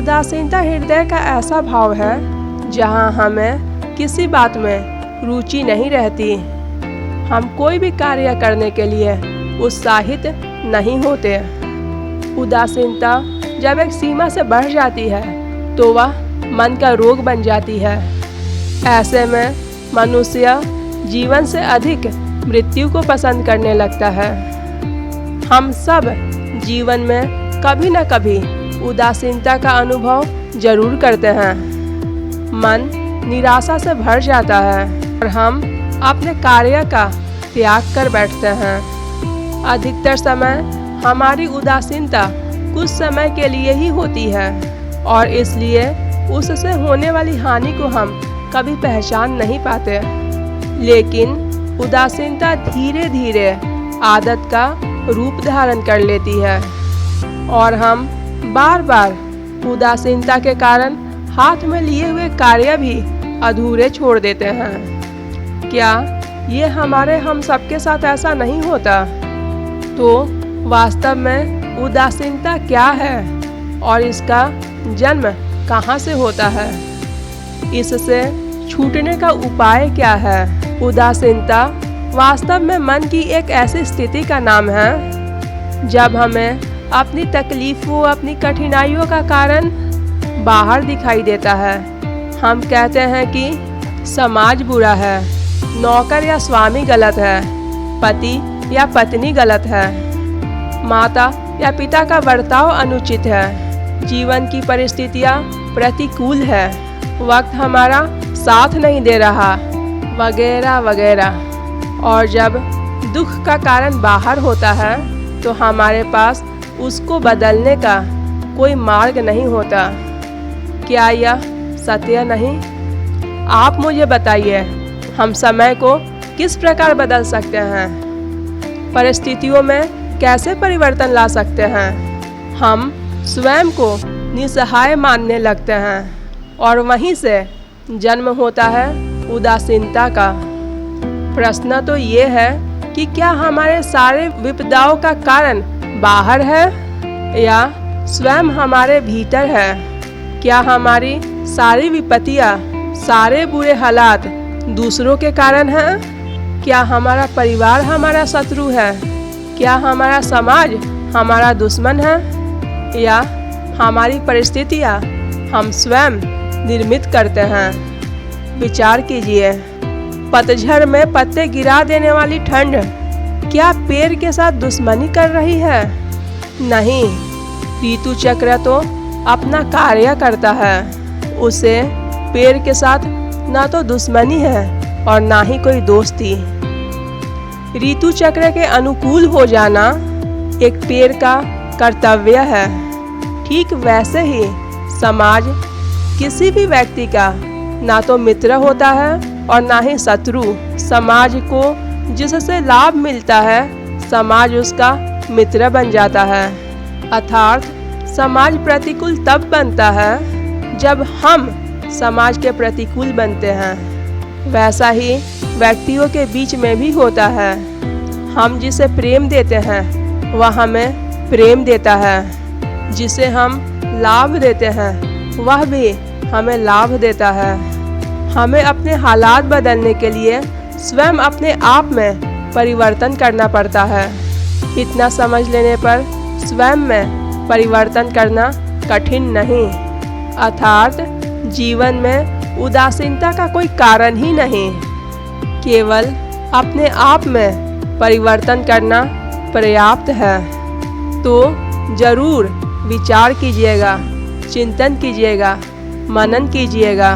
उदासीनता हृदय का ऐसा भाव है जहाँ हमें किसी बात में रुचि नहीं रहती। हम कोई भी कार्य करने के लिए उत्साहित नहीं होते। उदासीनता जब एक सीमा से बढ़ जाती है तो वह मन का रोग बन जाती है। ऐसे में मनुष्य जीवन से अधिक मृत्यु को पसंद करने लगता है। हम सब जीवन में कभी न कभी उदासीनता का अनुभव जरूर करते हैं। मन निराशा से भर जाता है और हम अपने कार्य का त्याग कर बैठते हैं। अधिकतर समय हमारी उदासीनता कुछ समय के लिए ही होती है और इसलिए उससे होने वाली हानि को हम कभी पहचान नहीं पाते। लेकिन उदासीनता धीरे धीरे आदत का रूप धारण कर लेती है और हम बार बार उदासीनता के कारण हाथ में लिए हुए कार्य भी अधूरे छोड़ देते हैं। क्या ये हमारे हम सबके साथ ऐसा नहीं होता? तो वास्तव में उदासीनता क्या है और इसका जन्म कहाँ से होता है? इससे छूटने का उपाय क्या है? उदासीनता वास्तव में मन की एक ऐसी स्थिति का नाम है जब हमें अपनी तकलीफों, अपनी कठिनाइयों का कारण बाहर दिखाई देता है। हम कहते हैं कि समाज बुरा है, नौकर या स्वामी गलत है, पति या पत्नी गलत है, माता या पिता का बर्ताव अनुचित है, जीवन की परिस्थितियाँ प्रतिकूल है, वक्त हमारा साथ नहीं दे रहा, वगैरह वगैरह। और जब दुख का कारण बाहर होता है तो हमारे पास उसको बदलने का कोई मार्ग नहीं होता। क्या यह सत्य नहीं? आप मुझे बताइए, हम समय को किस प्रकार बदल सकते हैं? परिस्थितियों में कैसे परिवर्तन ला सकते हैं? हम स्वयं को निसहाय मानने लगते हैं और वहीं से जन्म होता है उदासीनता का। प्रश्न तो ये है कि क्या हमारे सारे विपदाओं का कारण बाहर है या स्वयं हमारे भीतर है? क्या हमारी सारी विपत्तियाँ, सारे बुरे हालात दूसरों के कारण हैं? क्या हमारा परिवार हमारा शत्रु है? क्या हमारा समाज हमारा दुश्मन है? या हमारी परिस्थितियाँ हम स्वयं निर्मित करते हैं? विचार कीजिए। पतझड़ में पत्ते गिरा देने वाली ठंड क्या पेड़ के साथ दुश्मनी कर रही है? नहीं, ऋतु चक्र तो अपना कार्य करता है। उसे पेड़ के साथ ना तो दुश्मनी है और ना ही कोई दोस्ती। ऋतु चक्र के अनुकूल हो जाना एक पेड़ का कर्तव्य है। ठीक वैसे ही समाज किसी भी व्यक्ति का ना तो मित्र होता है और ना ही शत्रु। समाज को जिससे लाभ मिलता है, समाज उसका मित्र बन जाता है। अर्थात समाज प्रतिकूल तब बनता है जब हम समाज के प्रतिकूल बनते हैं। वैसा ही व्यक्तियों के बीच में भी होता है। हम जिसे प्रेम देते हैं वह हमें प्रेम देता है, जिसे हम लाभ देते हैं वह भी हमें लाभ देता है। हमें अपने हालात बदलने के लिए स्वयं अपने आप में परिवर्तन करना पड़ता है। इतना समझ लेने पर स्वयं में परिवर्तन करना कठिन नहीं। अर्थात जीवन में उदासीनता का कोई कारण ही नहीं, केवल अपने आप में परिवर्तन करना पर्याप्त है। तो जरूर विचार कीजिएगा, चिंतन कीजिएगा, मनन कीजिएगा।